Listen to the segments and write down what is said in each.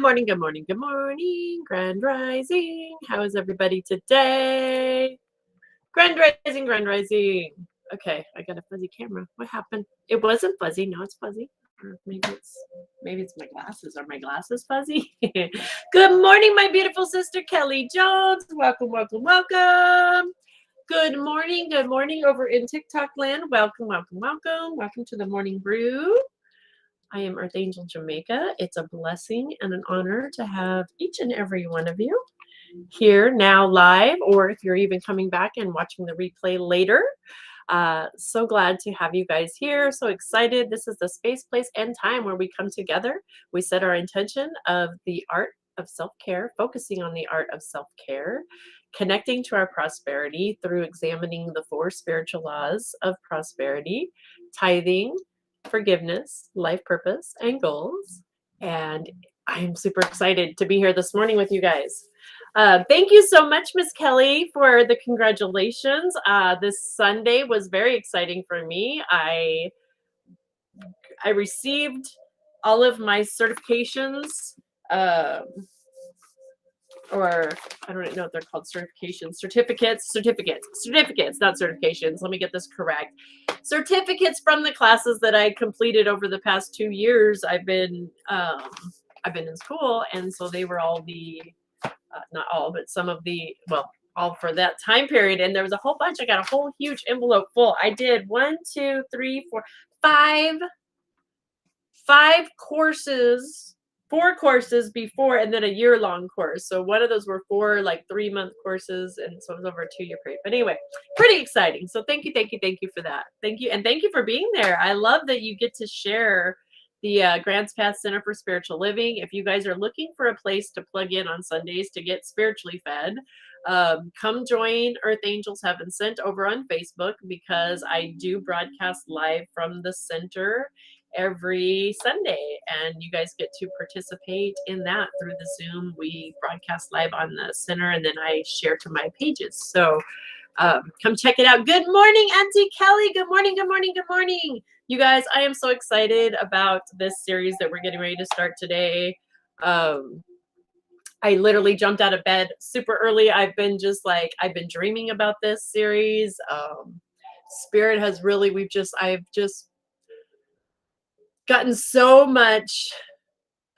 morning, good morning, good morning. Grand Rising. How is everybody today? Grand Rising, Grand Rising. Okay, I got a fuzzy camera. What happened? It wasn't fuzzy. Now it's fuzzy. Or maybe it's my glasses. Are my glasses fuzzy? Good morning, my beautiful sister Kelly Jones. Welcome, welcome, welcome. Good morning over in TikTok land. Welcome, welcome, welcome. Welcome to the Morning Brew. I am Earth Angel Jamica. It's a blessing and an honor to have each and every one of you here now live, or if you're even coming back and watching the replay later. So glad to have you guys here. So excited. This is the space, place, and time where we come together. We set our intention of the art of self-care, focusing on the art of self-care, connecting to our prosperity through examining the 4 spiritual laws of prosperity, tithing, forgiveness, life purpose, and goals. And I am super excited to be here this morning with you guys. Thank you so much, Miss Kelly, for the congratulations. This Sunday was very exciting for me. I received all of my certifications, or I don't know what they're called, certifications, certificates, not certifications. Let me get this correct. Certificates from the classes that I completed over the past 2 years. I've been in school, and so they were all the not all, but some of the, well, all for that time period. And there was a whole bunch. I got a whole huge envelope full. I did 5 courses, 4 courses before, and then a year-long course. So one of those were 4 like 3-month courses, and so it was over a 2-year period. But anyway, pretty exciting. So thank you for that. Thank you, and thank you for being there. I love that you get to share the Grants Path Center for Spiritual Living. If you guys are looking for a place to plug in on Sundays to get spiritually fed, come join Earth Angels Heaven Sent over on Facebook, because I do broadcast live from the center every Sunday, and you guys get to participate in that through the Zoom. We broadcast live on the center, and then I share to my pages. So come check it out. Good morning, Auntie Kelly. Good morning, good morning, good morning. You guys, I am so excited about this series that we're getting ready to start today. I literally jumped out of bed super early. I've been dreaming about this series. Spirit has really, I've just gotten so much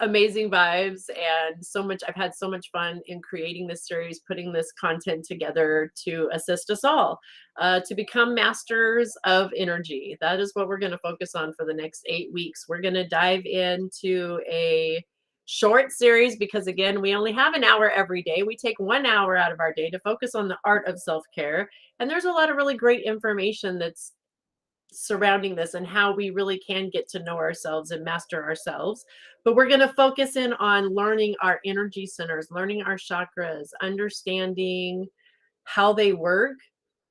amazing vibes, and I've had so much fun in creating this series, putting this content together to assist us all to become masters of energy. That is what we're going to focus on for the next 8 weeks. We're going to dive into a short series because, again, we only have an hour every day. We take 1 hour out of our day to focus on the art of self-care. And there's a lot of really great information that's surrounding this and how we really can get to know ourselves and master ourselves. But we're going to focus in on learning our energy centers, learning our chakras, understanding how they work,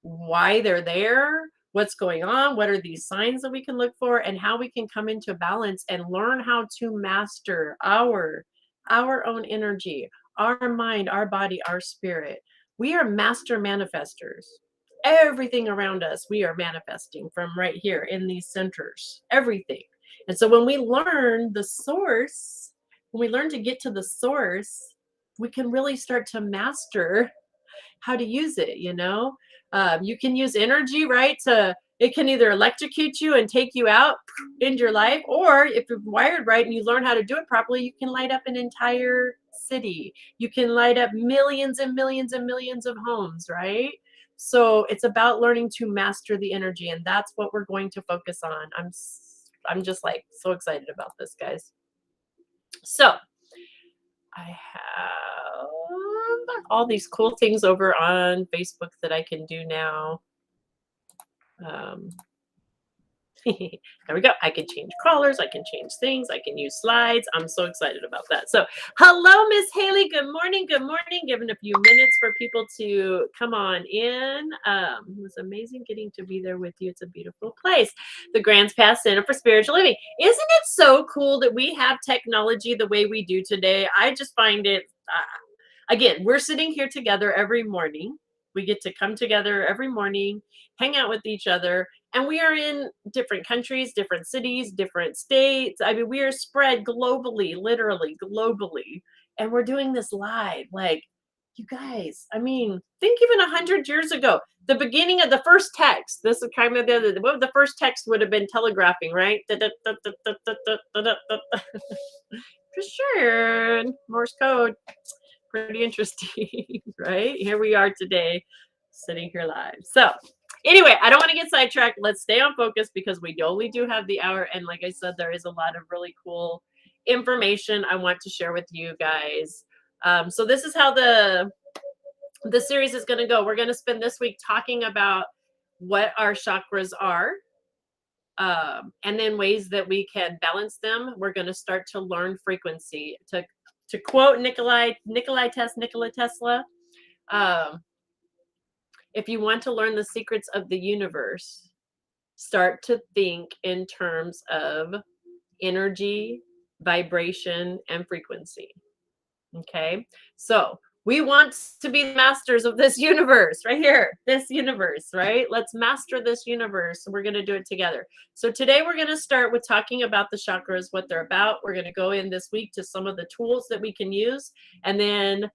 why they're there, what's going on, what are these signs that we can look for, and how we can come into balance and learn how to master our own energy, our mind, our body, our spirit. We are master manifestors. Everything around us, we are manifesting from right here in these centers, everything. And so when we learn the source, when we learn to get to the source, we can really start to master how to use it. You can use energy, right? It can either electrocute you and take you out in your life, or if you're wired right and you learn how to do it properly, you can light up an entire city. You can light up millions and millions and millions of homes, right? So it's about learning to master the energy, and that's what we're going to focus on. I'm just like so excited about this, guys. So I have all these cool things over on Facebook that I can do now. There we go. I can change crawlers. I can change things. I can use slides. I'm so excited about that. So hello, Miss Haley. Good morning. Good morning. Giving a few minutes for people to come on in. It was amazing getting to be there with you. It's a beautiful place. The Grants Path Center for Spiritual Living. Isn't it so cool that we have technology the way we do today? I just find it, again, we're sitting here together every morning. We get to come together every morning, hang out with each other. And we are in different countries, different cities, different states. I mean, we are spread globally, literally globally. And we're doing this live. Like, you guys, I mean, think even 100 years ago, the beginning of the first text. This is kind of the first text would have been telegraphing, right? For sure. Morse code. Pretty interesting, right? Here we are today, sitting here live. So, anyway, I don't want to get sidetracked. Let's stay on focus because we only do have the hour. And like I said, there is a lot of really cool information I want to share with you guys. So this is how the series is going to go. We're going to spend this week talking about what our chakras are, and then ways that we can balance them. We're going to start to learn frequency. To quote Nikola Tesla, if you want to learn the secrets of the universe, start to think in terms of energy, vibration, and frequency. Okay, so we want to be the masters of this universe right here, this universe, right? Let's master this universe. We're going to do it together. So today we're going to start with talking about the chakras, what they're about. We're going to go in this week to some of the tools that we can use. And then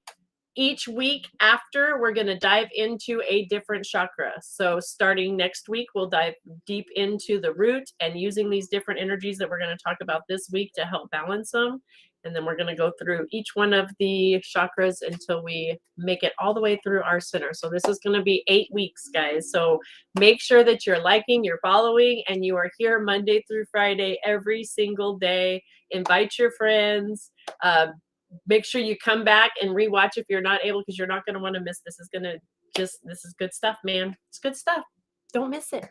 each week after, we're going to dive into a different chakra. So starting next week, we'll dive deep into the root and using these different energies that we're going to talk about this week to help balance them. And then we're going to go through each one of the chakras until we make it all the way through our center. So this is going to be 8 weeks, guys. So make sure that you're liking, you're following, and you are here Monday through Friday every single day. Invite your friends. Make sure you come back and rewatch if you're not able, because you're not going to want to miss. This is good stuff, man. It's good stuff. Don't miss it.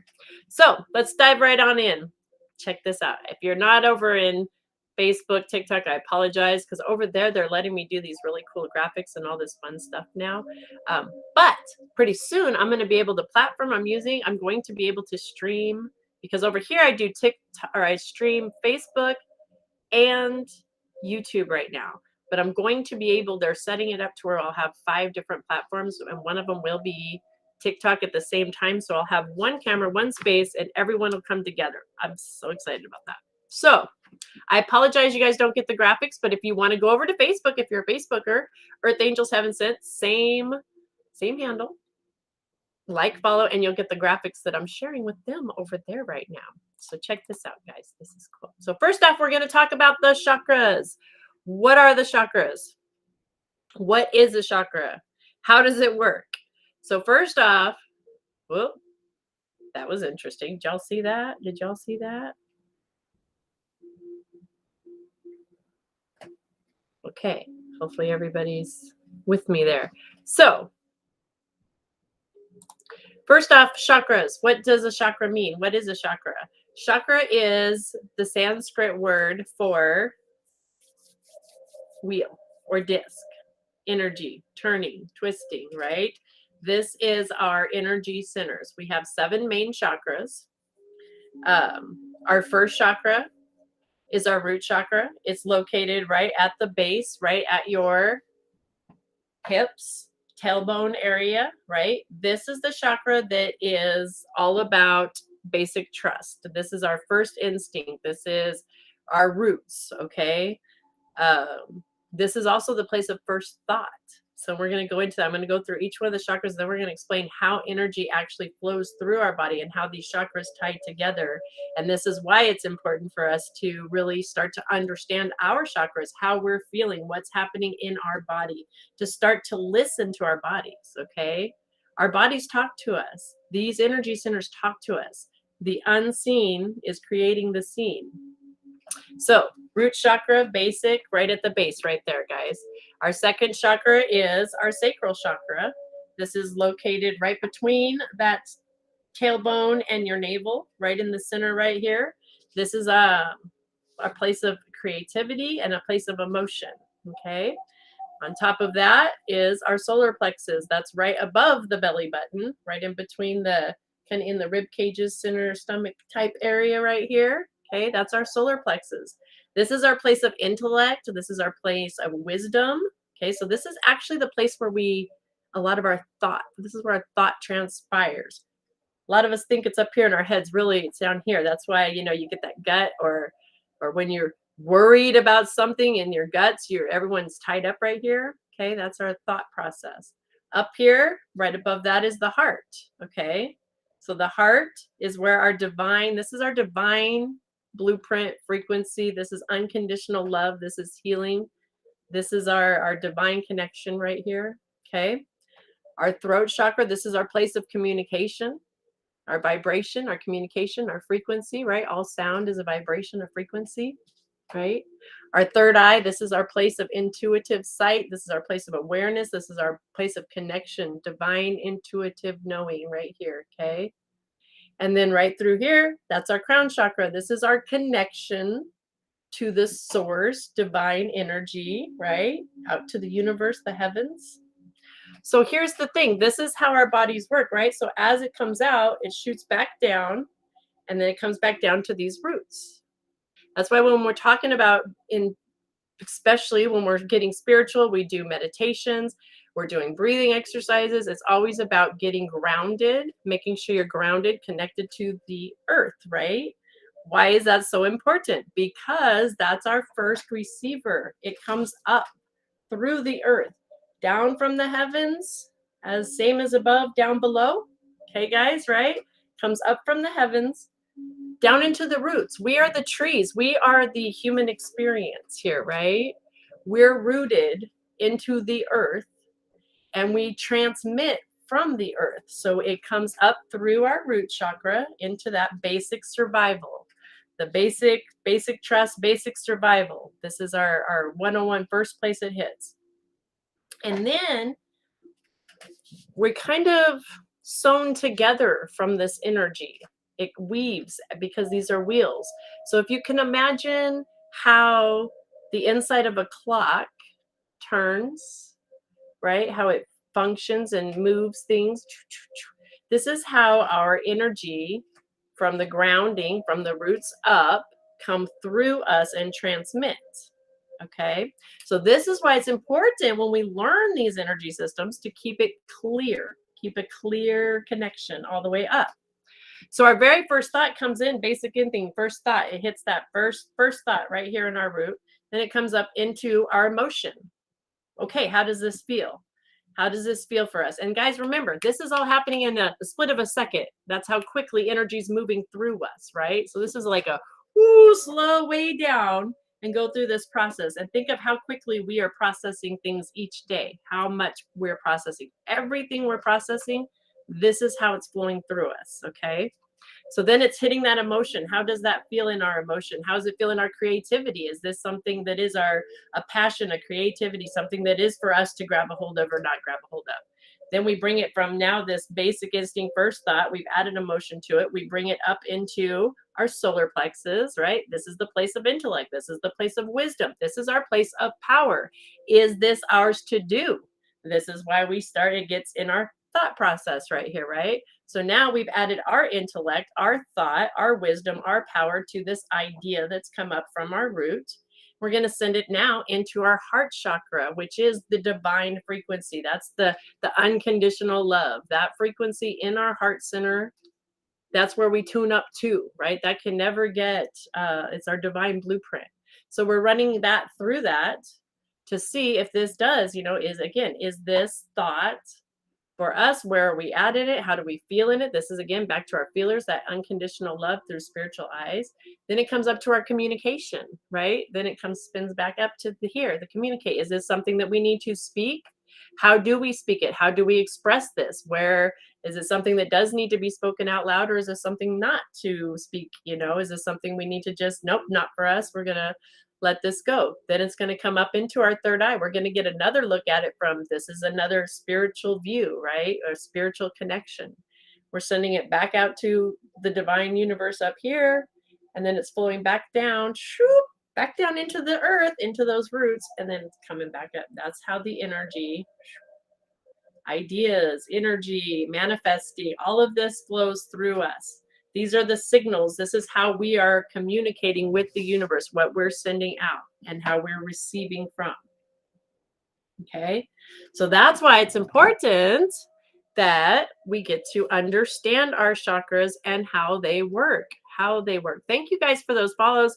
So let's dive right on in. Check this out. If you're not over in Facebook, TikTok, I apologize, because over there they're letting me do these really cool graphics and all this fun stuff now. But pretty soon I'm going to be able, the platform I'm using, I'm going to be able to stream, because over here I do TikTok, or I stream Facebook and YouTube right now. But I'm going to be able, they're setting it up to where I'll have 5 different platforms, and one of them will be TikTok at the same time. So I'll have one camera, one space, and everyone will come together. I'm so excited about that. So I apologize you guys don't get the graphics, but if you want to go over to Facebook, if you're a Facebooker, Earth Angels Heaven Sent, same handle. Like, follow, and you'll get the graphics that I'm sharing with them over there right now. So check this out, guys. This is cool. So first off, we're going to talk about the chakras. What are the chakras? What is a chakra? How does it work? So first off, whoop, that was interesting. Did y'all see that? Did y'all see that? Okay, hopefully everybody's with me there. So first off, chakras. What does a chakra mean? What is a chakra? Chakra is the Sanskrit word for wheel or disc, energy, turning, twisting, right? This is our energy centers. We have 7 main chakras. Our first chakra is our root chakra. It's located right at the base, right at your hips, tailbone area, right? This is the chakra that is all about basic trust. This is our first instinct. This is our roots, okay? This is also the place of first thought. So we're going to go into that. I'm going to go through each one of the chakras. Then we're going to explain how energy actually flows through our body and how these chakras tie together. And this is why it's important for us to really start to understand our chakras, how we're feeling, what's happening in our body, to start to listen to our bodies, okay? Our bodies talk to us. These energy centers talk to us. The unseen is creating the seen. So root chakra, basic, right at the base, right there, guys. Our second chakra is our sacral chakra. This is located right between that tailbone and your navel, right in the center right here. This is a place of creativity and a place of emotion, okay? On top of that is our solar plexus. That's right above the belly button, right in between the, kind of in the rib cages, center stomach type area right here. Okay, that's our solar plexus. This is our place of intellect. This is our place of wisdom. Okay, so this is actually the place where a lot of our thought, this is where our thought transpires. lot of us think it's up here in our heads. Really, it's down here. That's why, you know, you get that gut, or when you're worried about something in your guts, everyone's tied up right here. Okay, that's our thought process. Up here, right above that is the heart. Okay, so the heart is where this is our divine blueprint frequency. This is unconditional love. This is healing. This is our divine connection right here. Okay, our throat chakra, this is our place of communication, our vibration, our communication, our frequency, right? All sound is a vibration, a frequency, right? Our third eye, this is our place of intuitive sight. This is our place of awareness. This is our place of connection, divine intuitive knowing right here, okay? And then right through here, that's our crown chakra. This is our connection to the source, divine energy, right? Out to the universe, the heavens. So here's the thing. This is how our bodies work, right? So as it comes out, it shoots back down, and then it comes back down to these roots. That's why when we're talking about, especially when we're getting spiritual, we do meditations, we're doing breathing exercises. It's always about getting grounded, making sure you're grounded, connected to the earth, right? Why is that so important? Because that's our first receiver. It comes up through the earth, down from the heavens, as same as above, down below. Okay, guys, right? Comes up from the heavens, down into the roots. We are the trees. We are the human experience here, right? We're rooted into the earth, and we transmit from the earth. So it comes up through our root chakra into that basic survival. The basic trust, basic survival. This is our 101 first place it hits. And then we're kind of sewn together from this energy. It weaves because these are wheels. So if you can imagine how the inside of a clock turns, right? How it functions and moves things. This is how our energy from the grounding, from the roots up, come through us and transmit. Okay, so this is why it's important when we learn these energy systems to keep it clear, keep a clear connection all the way up. So our very first thought comes in, basic instinct, first thought. It hits that first thought right here in our root. Then it comes up into our emotion. Okay, how does this feel? How does this feel for us? And guys, remember, this is all happening in a split of a second. That's how quickly energy is moving through us, right? So this is like a slow way down and go through this process. And think of how quickly we are processing things each day, how much we're processing. Everything we're processing, this is how it's flowing through us, okay? So then it's hitting that emotion. How does that feel in our emotion? How does it feel in our creativity? Is this something that is a passion, a creativity, something that is for us to grab a hold of or not grab a hold of? Then we bring it from now this basic instinct first thought, we've added emotion to it. We bring it up into our solar plexus, right? This is the place of intellect. This is the place of wisdom. This is our place of power. Is this ours to do? This is why it gets in our thought process right here, right? So now we've added our intellect, our thought, our wisdom, our power to this idea that's come up from our root. We're going to send it now into our heart chakra, which is the divine frequency. That's the unconditional love. That frequency in our heart center, that's where we tune up to, right? That can never get, it's our divine blueprint. So we're running that through that to see if this does, is this thought for us? Where are we at in it? How do we feel in it? This is again back to our feelers, that unconditional love through spiritual eyes. Then it comes up to our communication, right? Then it spins back up to the communicate. Is this something that we need to speak? How do we speak it? How do we express this? Where is it something that does need to be spoken out loud, or is this something not to speak? Is this something we need to just, nope, not for us. We're going to let this go. Then it's going to come up into our third eye. We're going to get another look at it from, this is another spiritual view, right? Or spiritual connection. We're sending it back out to the divine universe up here, and then it's flowing back down, back down into the earth, into those roots, and then it's coming back up. That's how the energy, ideas, energy, manifesting, all of this flows through us. These are the signals. This is how we are communicating with the universe, what we're sending out and how we're receiving from. Okay, so that's why it's important that we get to understand our chakras and how they work. Thank you guys for those follows.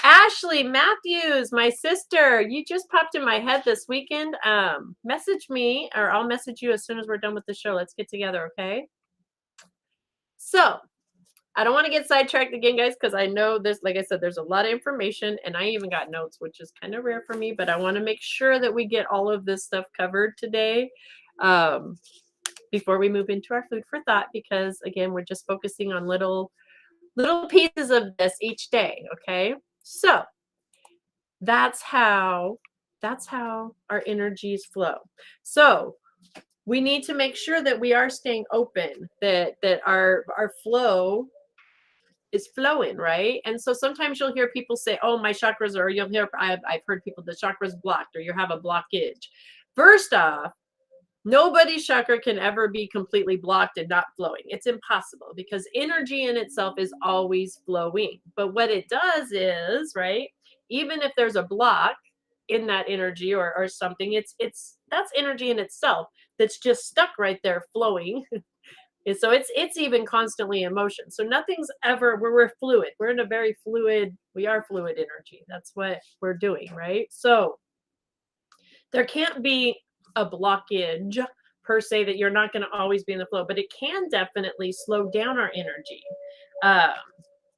Ashley Matthews, my sister, you just popped in my head this weekend. Message me, or I'll message you as soon as we're done with the show. Let's get together, okay? So I don't want to get sidetracked again, guys, because I know there's, like I said, there's a lot of information, and I even got notes, which is kind of rare for me, but I want to make sure that we get all of this stuff covered today. Before we move into our food for thought, because again, we're just focusing on little pieces of this each day. Okay, so that's how our energies flow. So we need to make sure that we are staying open, that our flow is flowing, right? And so sometimes you'll hear people say, oh, my chakras are, you'll hear, I've heard people, the chakras blocked, or you have a blockage. First off, nobody's chakra can ever be completely blocked and not flowing. It's impossible, because energy in itself is always flowing. But what it does is, right, even if there's a block in that energy or something, that's energy in itself that's just stuck right there flowing. And so it's even constantly in motion. So nothing's ever, we're fluid. We're in a very fluid, we are fluid energy. That's what we're doing, right? So there can't be a blockage per se, that you're not going to always be in the flow, but it can definitely slow down our energy.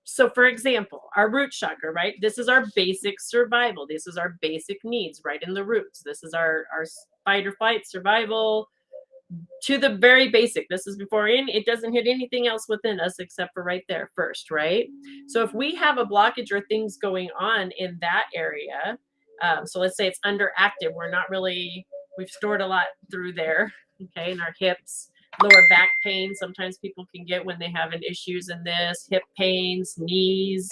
So for example, our root chakra, right? This is our basic survival. This is our basic needs, right in the roots. This is our fight or flight survival, to the very basic. This is before it doesn't hit anything else within us except for right there first, right? So if we have a blockage or things going on in that area, so let's say it's underactive, we've stored a lot through there, okay, in our hips, lower back pain. Sometimes people can get when they have issues in this, hip pains, knees,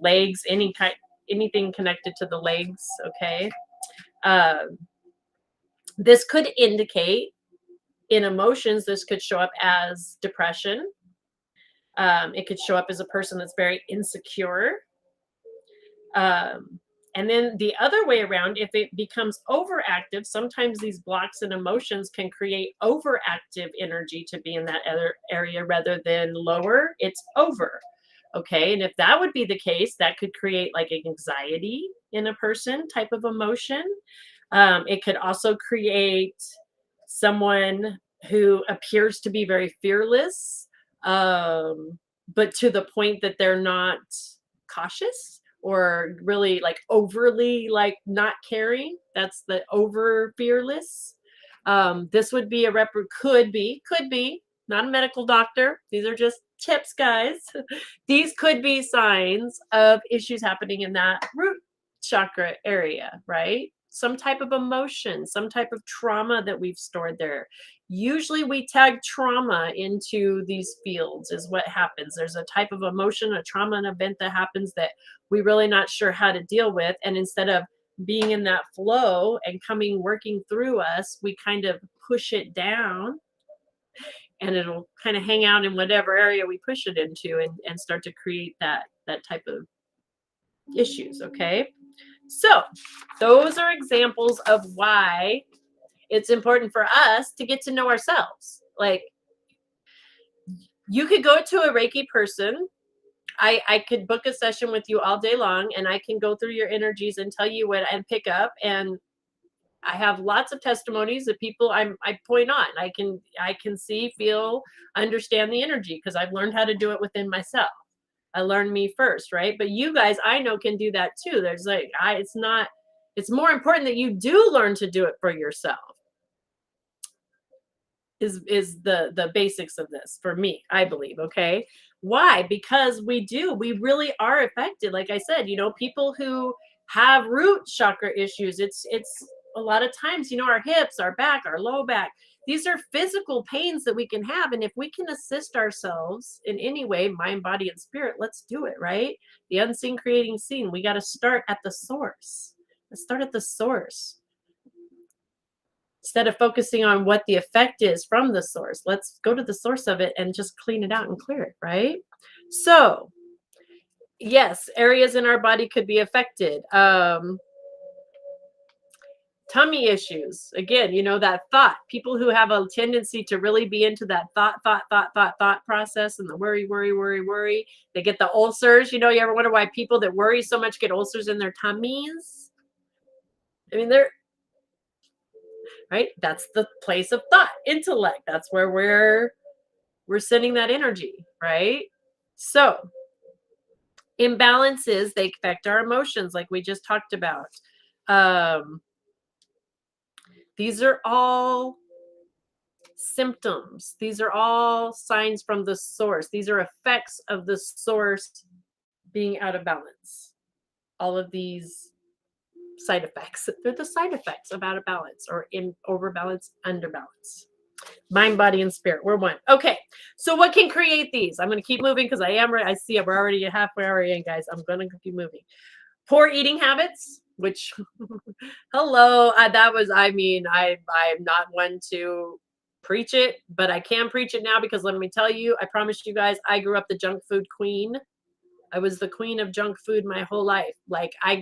legs, anything connected to the legs, okay. This could indicate in emotions, this could show up as depression. It could show up as a person that's very insecure. And then the other way around, if it becomes overactive, sometimes these blocks and emotions can create overactive energy to be in that other area rather than lower. It's over. Okay. And if that would be the case, that could create like anxiety in a person type of emotion. It could also create someone who appears to be very fearless, but to the point that they're not cautious or really like overly like not caring. That's the over fearless. This would be could be not a medical doctor. These are just tips, guys. These could be signs of issues happening in that root chakra area, right? Some type of emotion, some type of trauma that we've stored there. Usually we tag trauma into these fields is what happens. There's a type of emotion, a trauma, an event that happens that we're really not sure how to deal with. And instead of being in that flow and working through us, we kind of push it down, and it'll kind of hang out in whatever area we push it into and start to create that type of issues, okay? So those are examples of why it's important for us to get to know ourselves. Like, you could go to a Reiki person. I could book a session with you all day long, and I can go through your energies and tell you what and pick up. And I have lots of testimonies of people I point on. I can see, feel, understand the energy because I've learned how to do it within myself. I learned me first, right? But you guys, I know, can do that too. There's like, it's more important that you do learn to do it for yourself. Is the basics of this for me, I believe. Okay. Why? Because we really are affected. Like I said, people who have root chakra issues, it's a lot of times, our hips, our back, our low back, these are physical pains that we can have. And if we can assist ourselves in any way, mind, body, and spirit, let's do it, right? The unseen creating seen. We got to start at the source. Let's start at the source. Instead of focusing on what the effect is from the source, let's go to the source of it and just clean it out and clear it, right? So, yes, areas in our body could be affected. tummy issues. Again, you know, that thought. People who have a tendency to really be into that thought process and the worry. They get the ulcers. You know, you ever wonder why people that worry so much get ulcers in their tummies? I mean, they're right. That's the place of thought, intellect. That's where we're sending that energy, right? So imbalances, they affect our emotions, like we just talked about. These are all symptoms. These are all signs from the source. These are effects of the source being out of balance. All of these side effects, they're the side effects of out of balance or in overbalance, underbalance. Mind, body, and spirit. We're one. Okay. So what can create these? I'm going to keep moving because I see we're already halfway already in, guys. I'm going to keep moving. Poor eating habits, which hello, I'm not one to preach it, but I can preach it now because let me tell you, I promise you guys, I grew up the junk food queen. I was the queen of junk food my whole life. Like I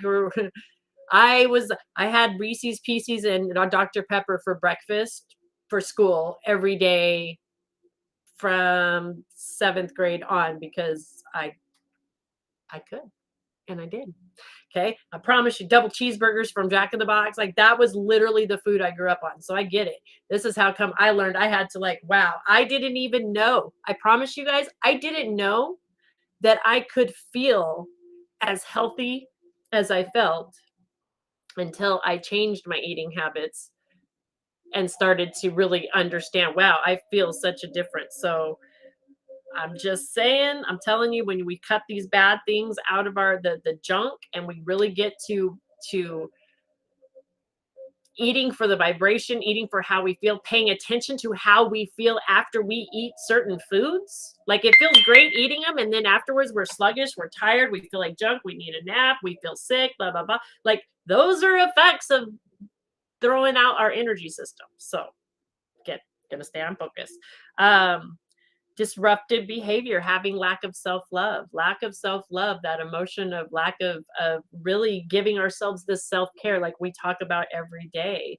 had Reese's Pieces and Dr. Pepper for breakfast for school every day from 7th grade on because I could and I did. Okay. I promise you, double cheeseburgers from Jack in the Box. Like that was literally the food I grew up on. So I get it. This is how come I learned I had to wow, I didn't even know. I promise you guys, I didn't know that I could feel as healthy as I felt until I changed my eating habits and started to really understand, wow, I feel such a difference. So I'm just saying, I'm telling you, when we cut these bad things out of the junk and we really get to eating for the vibration, eating for how we feel, paying attention to how we feel after we eat certain foods. Like it feels great eating them. And then afterwards we're sluggish, we're tired, we feel like junk, we need a nap, we feel sick, blah, blah, blah. Like those are effects of throwing out our energy system. So gonna stay on focus. Disruptive behavior, having lack of self-love, that emotion of lack of really giving ourselves this self-care like we talk about every day,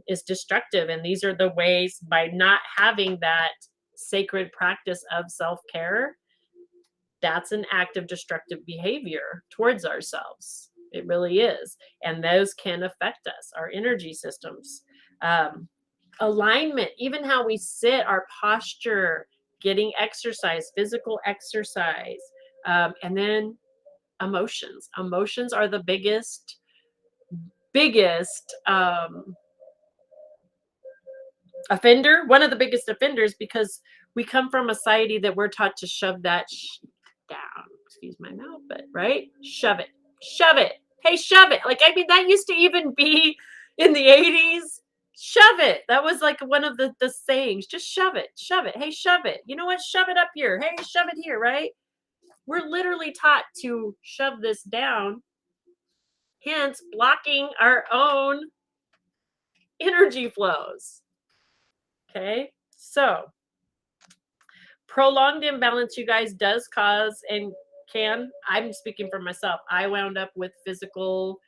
is destructive. And these are the ways, by not having that sacred practice of self-care, that's an act of destructive behavior towards ourselves. It really is. And those can affect us, our energy systems. Alignment, even how we sit, our posture, getting exercise, physical exercise, and then emotions. Emotions are the biggest offender, one of the biggest offenders, because we come from a society that we're taught to shove that down. Excuse my mouth, but right? Shove it. Shove it. Hey, shove it. Like, I mean, that used to even be in the 80s. Shove it. That was like one of the sayings. Just shove it. Shove it. Hey, shove it. You know what? Shove it up here. Hey, shove it here, right? We're literally taught to shove this down, hence blocking our own energy flows. Okay. So prolonged imbalance, you guys, does cause and I'm speaking for myself, I wound up with physical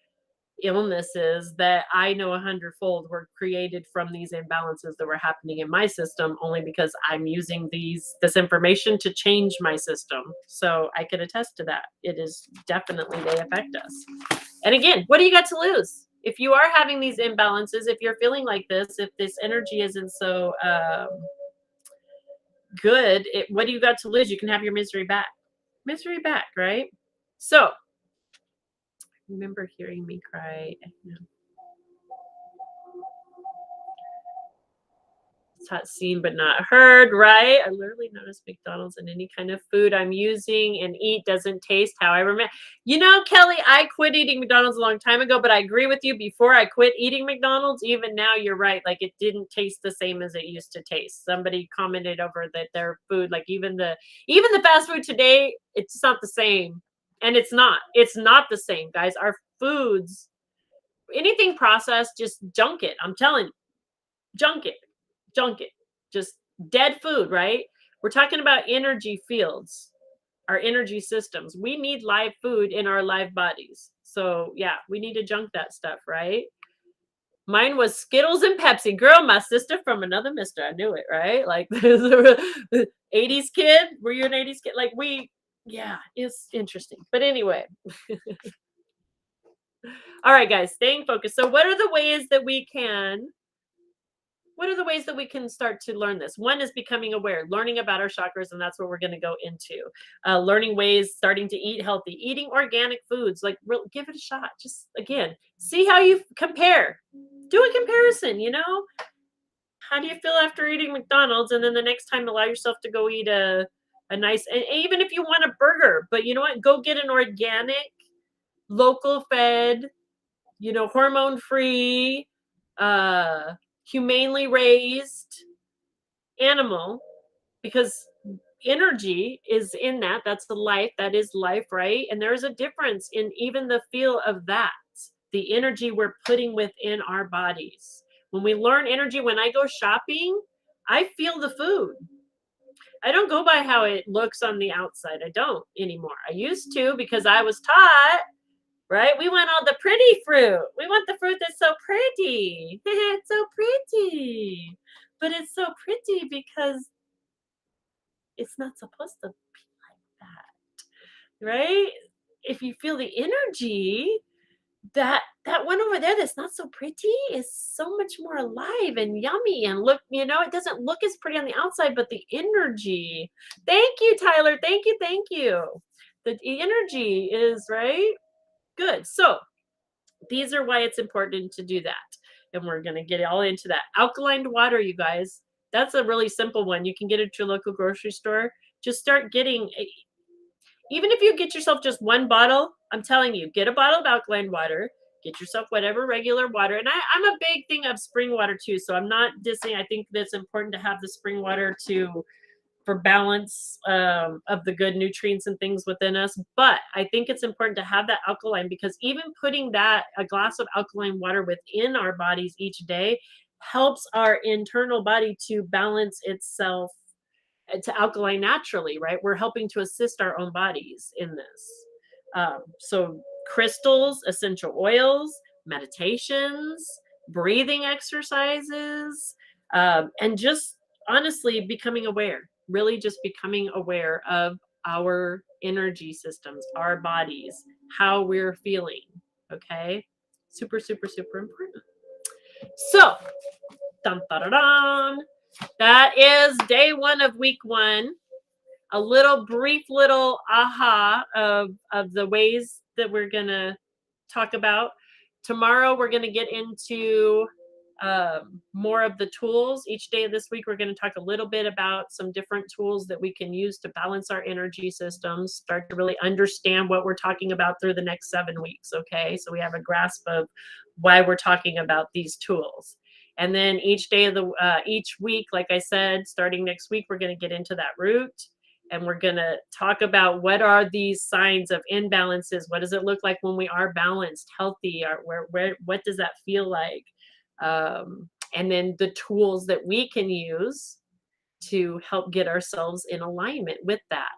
illnesses that I know 100-fold were created from these imbalances that were happening in my system, only because I'm using this information to change my system. So I could attest to that. It is definitely, they affect us. And again, what do you got to lose? If you are having these imbalances, if you're feeling like this, if this energy isn't so good, what do you got to lose? You can have your misery back. Misery back, right? So remember hearing me cry. Seen but not heard, right? I literally notice McDonald's in any kind of food I'm using and eat doesn't taste how I remember. You know, Kelly, I quit eating McDonald's a long time ago, but I agree with you. Before I quit eating McDonald's, even now, you're right. Like it didn't taste the same as it used to taste. Somebody commented over that their food, like even the fast food today, it's not the same. And it's not the same, guys. Our foods, anything processed, just junk it. I'm telling you, junk it. Just dead food, right? We're talking about energy fields, our energy systems. We need live food in our live bodies. So yeah, we need to junk that stuff, right? Mine was Skittles and Pepsi. Girl, my sister from another mister. I knew it, right? Like 80s kid. Were you an 80s kid? Like yeah, it's interesting. But anyway. All right, guys, staying focused. So what are the ways that we can start to learn this? One is becoming aware, learning about our chakras, and that's what we're going to go into. Learning ways, starting to eat healthy, eating organic foods, like give it a shot. Just again, see how you compare. Do a comparison, How do you feel after eating McDonald's? And then the next time allow yourself to go eat a nice, and even if you want a burger, but you know what? Go get an organic, local fed, hormone free, humanely raised animal, because energy is in that. That's the life. That is life, right? And there's a difference in even the feel of that, the energy we're putting within our bodies. When we learn energy, when I go shopping, I feel the food. I don't go by how it looks on the outside. I don't anymore. I used to, because I was taught, right? We want all the pretty fruit. We want the fruit that's so pretty. It's so pretty. But it's so pretty because it's not supposed to be like that, right? If you feel the energy, that one over there that's not so pretty is so much more alive and yummy, and look, it doesn't look as pretty on the outside, but the energy. Thank you, Tyler. Thank you, thank you. The energy is right. Good. So these are why it's important to do that. And we're going to get all into that. Alkaline water, you guys. That's a really simple one. You can get it at your local grocery store. Just start getting, even if you get yourself just one bottle, I'm telling you, get a bottle of alkaline water. Get yourself whatever regular water. And I'm a big thing of spring water too. So I'm not dissing. I think that's important to have the spring water for balance of the good nutrients and things within us. But I think it's important to have that alkaline, because even putting a glass of alkaline water within our bodies each day helps our internal body to balance itself to alkaline naturally, right? We're helping to assist our own bodies in this. So crystals, essential oils, meditations, breathing exercises, and just honestly becoming aware, really just becoming aware of our energy systems, our bodies, how we're feeling. Okay. Super, super, super important. So, dun, dun, dun, dun. That is day 1 of week 1. A brief little aha of the ways that we're going to talk about. Tomorrow, we're going to get into more of the tools. Each day of this week, we're going to talk a little bit about some different tools that we can use to balance our energy systems, start to really understand what we're talking about through the next 7 weeks. Okay. So we have a grasp of why we're talking about these tools. And then each week, like I said, starting next week, we're going to get into that root. And we're going to talk about what are these signs of imbalances? What does it look like when we are balanced, healthy? What does that feel like? And then the tools that we can use to help get ourselves in alignment with that.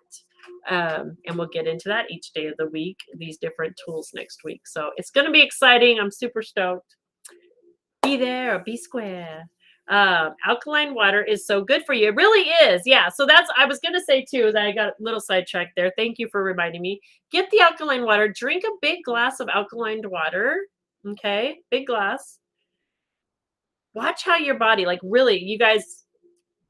And we'll get into that each day of the week, these different tools next week. So it's going to be exciting. I'm super stoked. Be there or be square. Alkaline water is so good for you. It really is. Yeah. So I was going to say too, that I got a little sidetracked there. Thank you for reminding me. Get the alkaline water, drink a big glass of alkaline water. Okay. Big glass. Watch how your body, like really, you guys,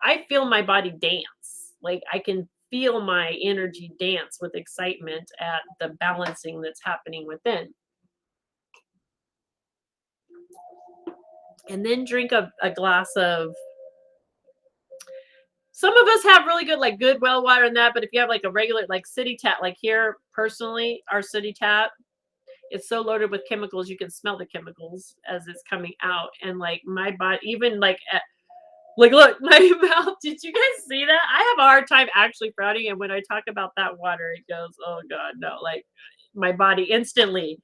I feel my body dance. Like I can feel my energy dance with excitement at the balancing that's happening within. And then drink a glass of, some of us have really good, like good well water and that, but if you have like a regular, like city tap, like here personally, our city tap, it's so loaded with chemicals, you can smell the chemicals as it's coming out. And like my body, even like, look, my mouth, did you guys see that? I have a hard time actually frowning. And when I talk about that water, it goes, oh God, no, like my body instantly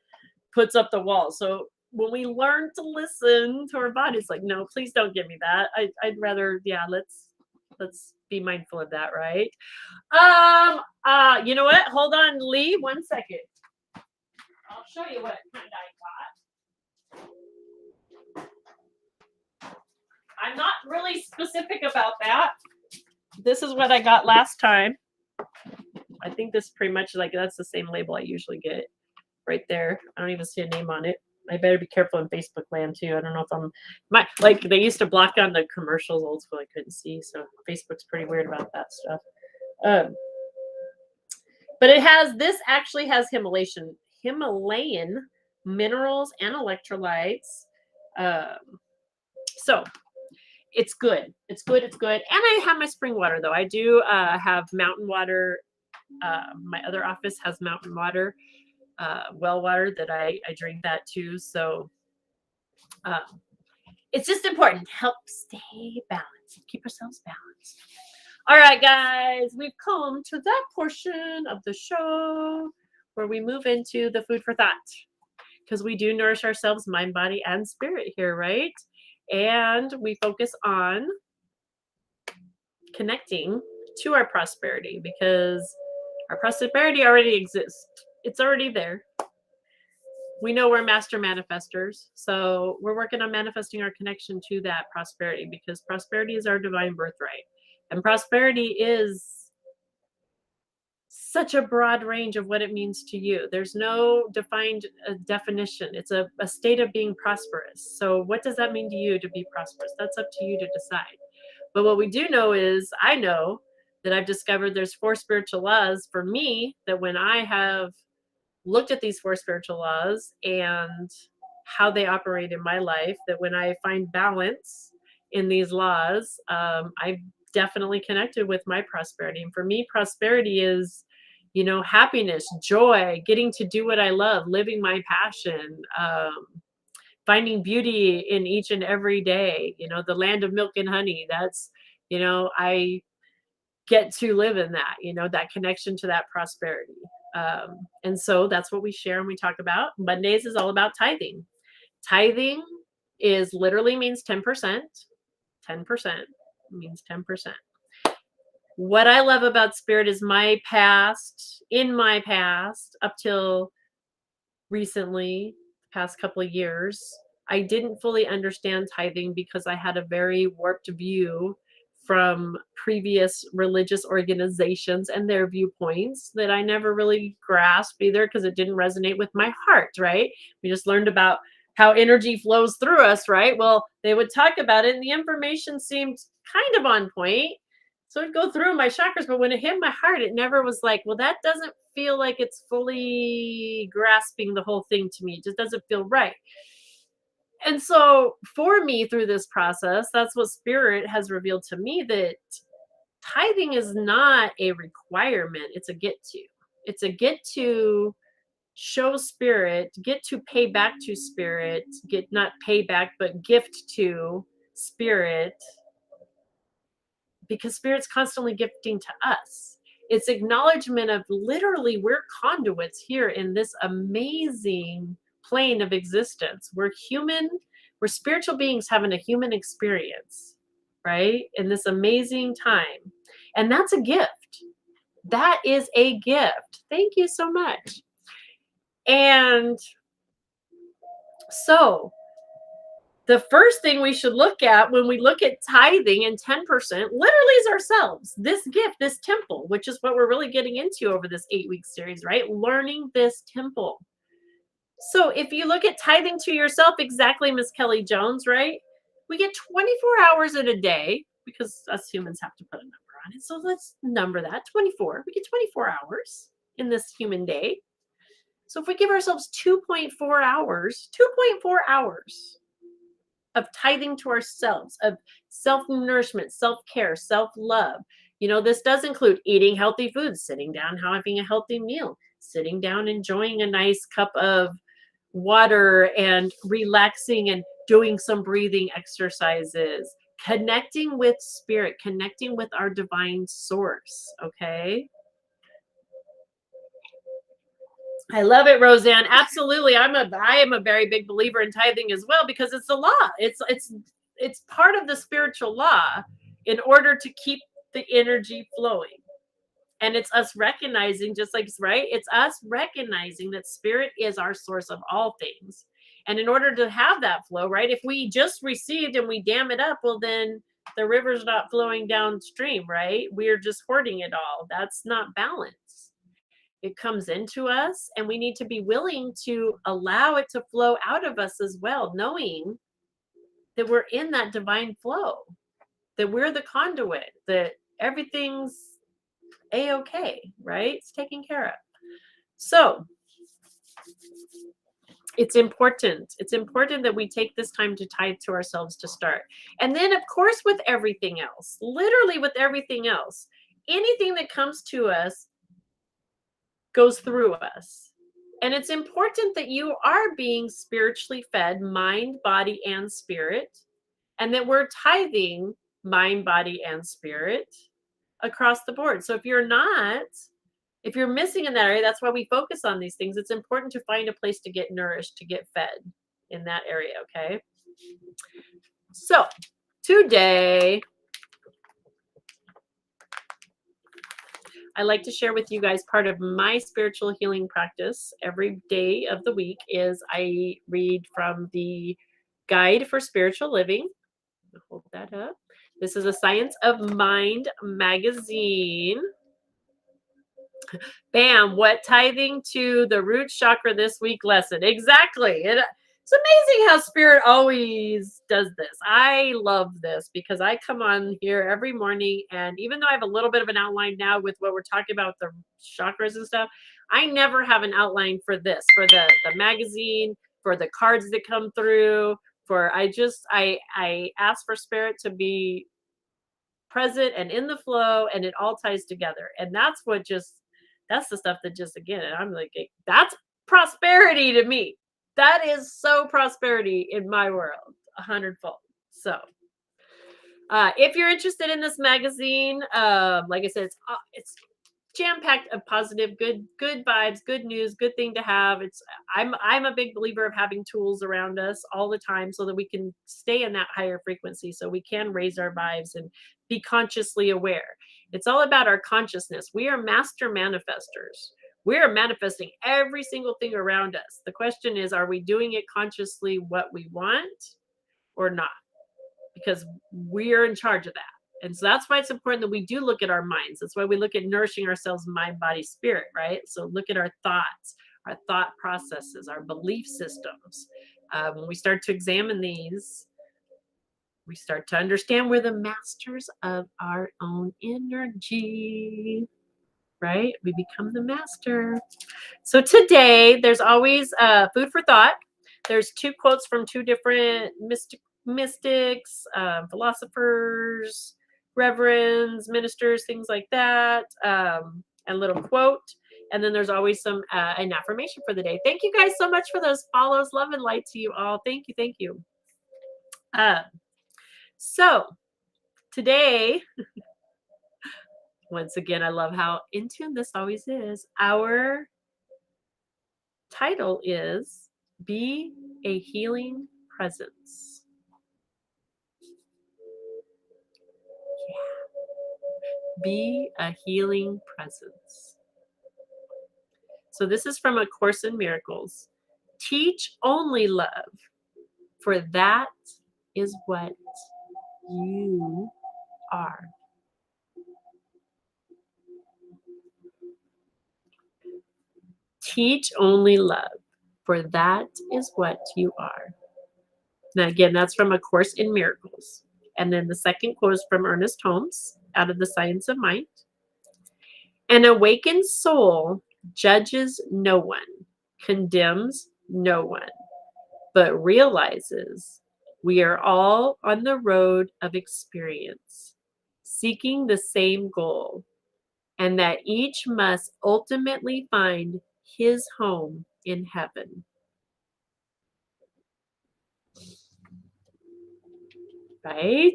puts up the wall. So when we learn to listen to our bodies, like, no, please don't give me that. I'd rather, yeah, let's be mindful of that, right? You know what? Hold on, Lee, 1 second. I'll show you what kind I got. I'm not really specific about that. This is what I got last time. I think this is pretty much like that's the same label I usually get right there. I don't even see a name on it. I better be careful in Facebook land too. I don't know if I'm like they used to block down the commercials old school. I couldn't see, so Facebook's pretty weird about that stuff. But this actually has Himalayan minerals and electrolytes. So it's good. It's good. It's good. And I have my spring water though. I do have mountain water. My other office has mountain water, well water that I drink that too. So it's just important to help stay balanced and keep ourselves balanced. All right, guys, we've come to that portion of the show where we move into the food for thought, because we do nourish ourselves, mind, body, and spirit here, right? And we focus on connecting to our prosperity, because our prosperity already exists. It's already there. We know we're master manifestors, so we're working on manifesting our connection to that prosperity, because prosperity is our divine birthright. And prosperity is such a broad range of what it means to you. There's no defined definition. It's a state of being prosperous. So what does that mean to you to be prosperous? That's up to you to decide. But what we do know is, I know that I've discovered there's 4 spiritual laws for me, that when I have looked at these 4 spiritual laws and how they operate in my life, that when I find balance in these laws, I've definitely connected with my prosperity. And for me, prosperity is, happiness, joy, getting to do what I love, living my passion, finding beauty in each and every day, the land of milk and honey. That's, I get to live in that, that connection to that prosperity. And so that's what we share and we talk about. Mondays is all about tithing. Tithing is literally means 10%. 10% means 10%. What I love about spirit is in my past, up till recently, past couple of years, I didn't fully understand tithing because I had a very warped view from previous religious organizations and their viewpoints that I never really grasped either, because it didn't resonate with my heart, right? We just learned about how energy flows through us, right? Well, they would talk about it and the information seemed kind of on point. So it'd go through my chakras, but when it hit my heart, it never was like, well, that doesn't feel like it's fully grasping the whole thing to me. It just doesn't feel right. And so for me, through this process, that's what spirit has revealed to me, that tithing is not a requirement. It's a get to. It's a get to show spirit, get to pay back to spirit, get not pay back, but gift to spirit, because spirit's constantly gifting to us. It's acknowledgement of literally we're conduits here in this amazing plane of existence. We're human, we're spiritual beings having a human experience, right? In this amazing time. And that's a gift. That is a gift. Thank you so much. And so the first thing we should look at when we look at tithing and 10% literally is ourselves. This gift, this temple, which is what we're really getting into over this 8-week series, right? Learning this temple. So if you look at tithing to yourself, exactly, Miss Kelly Jones, right? We get 24 hours in a day, because us humans have to put a number on it. So let's number that 24. We get 24 hours in this human day. So if we give ourselves 2.4 hours of tithing to ourselves, of self-nourishment, self-care, self-love. This does include eating healthy foods, sitting down, having a healthy meal, sitting down, enjoying a nice cup of water and relaxing and doing some breathing exercises, connecting with spirit, connecting with our divine source, okay? I love it, Roseanne. Absolutely. I am a very big believer in tithing as well, because it's a law. It's part of the spiritual law in order to keep the energy flowing. And it's us recognizing, just like, right? It's us recognizing that spirit is our source of all things. And in order to have that flow, right, if we just received and we dam it up, well, then the river's not flowing downstream, right? We're just hoarding it all. That's not balance. It comes into us, and we need to be willing to allow it to flow out of us as well, knowing that we're in that divine flow, that we're the conduit, that everything's a-okay, right? It's taken care of. So it's important. It's important that we take this time to tithe to ourselves to start. And then, of course, with everything else, literally with everything else, anything that comes to us goes through us. And it's important that you are being spiritually fed, mind, body, and spirit, and that we're tithing mind, body, and spirit across the board. So if you're not, if you're missing in that area, that's why we focus on these things. It's important to find a place to get nourished, to get fed in that area, okay? So today, I like to share with you guys part of my spiritual healing practice every day of the week is I read from the Guide for Spiritual Living. I'll hold that up. This is a Science of Mind magazine. Bam, what tithing to the root chakra this week lesson. Exactly. It's amazing how spirit always does this. I love this because I come on here every morning, and even though I have a little bit of an outline now with what we're talking about, the chakras and stuff, I never have an outline for this, for the magazine, for the cards that come through, for I ask for spirit to be present and in the flow, and it all ties together. And that's the stuff that just, again, I'm like, that's prosperity to me. That is so prosperity in my world, 100-fold. So if you're interested in this magazine, like I said, it's jam-packed of positive, good vibes, good news, good thing to have. I'm a big believer of having tools around us all the time so that we can stay in that higher frequency, so we can raise our vibes and be consciously aware. It's all about our consciousness. We are master manifestors. We are manifesting every single thing around us. The question is, are we doing it consciously what we want or not? Because we're in charge of that. And so that's why it's important that we do look at our minds. That's why we look at nourishing ourselves, mind, body, spirit, right? So look at our thoughts, our thought processes, our belief systems. When we start to examine these, we start to understand we're the masters of our own energy, right? We become the master. So today, there's always food for thought. There's 2 quotes from 2 different mystics, philosophers, reverends, ministers, things like that, and a little quote. And then there's always an affirmation for the day. Thank you guys so much for those follows. Love and light to you all. Thank you. Thank you. So today, once again, I love how in tune this always is. Our title is Be a Healing Presence. Yeah. Be a healing presence. So this is from A Course in Miracles. Teach only love, for that is what you are. Teach only love, for that is what you are. Now, again, that's from A Course in Miracles. And then the second quote is from Ernest Holmes, out of The Science of Mind. An awakened soul judges no one, condemns no one, but realizes we are all on the road of experience, seeking the same goal, and that each must ultimately find his home in heaven. Right?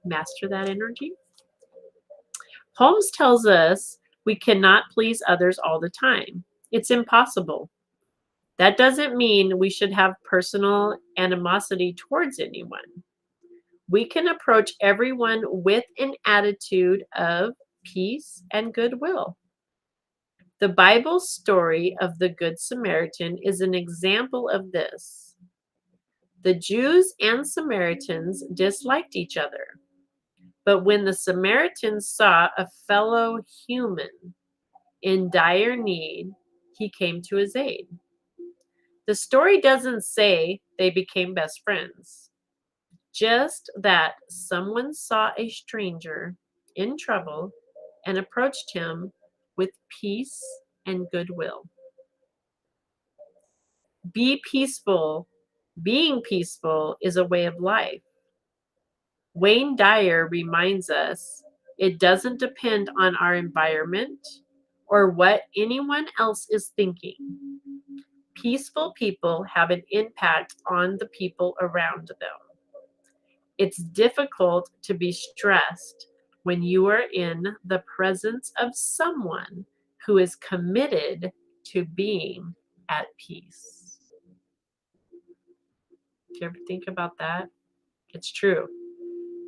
Master that energy. Holmes tells us we cannot please others all the time. It's impossible. That doesn't mean we should have personal animosity towards anyone. We can approach everyone with an attitude of peace and goodwill. The Bible story of the Good Samaritan is an example of this. The Jews and Samaritans disliked each other, but when the Samaritan saw a fellow human in dire need, he came to his aid. The story doesn't say they became best friends, just that someone saw a stranger in trouble and approached him with peace and goodwill. Be peaceful. Being peaceful is a way of life. Wayne Dyer reminds us it doesn't depend on our environment or what anyone else is thinking. Peaceful people have an impact on the people around them. It's difficult to be stressed when you are in the presence of someone who is committed to being at peace. Do you ever think about that? It's true.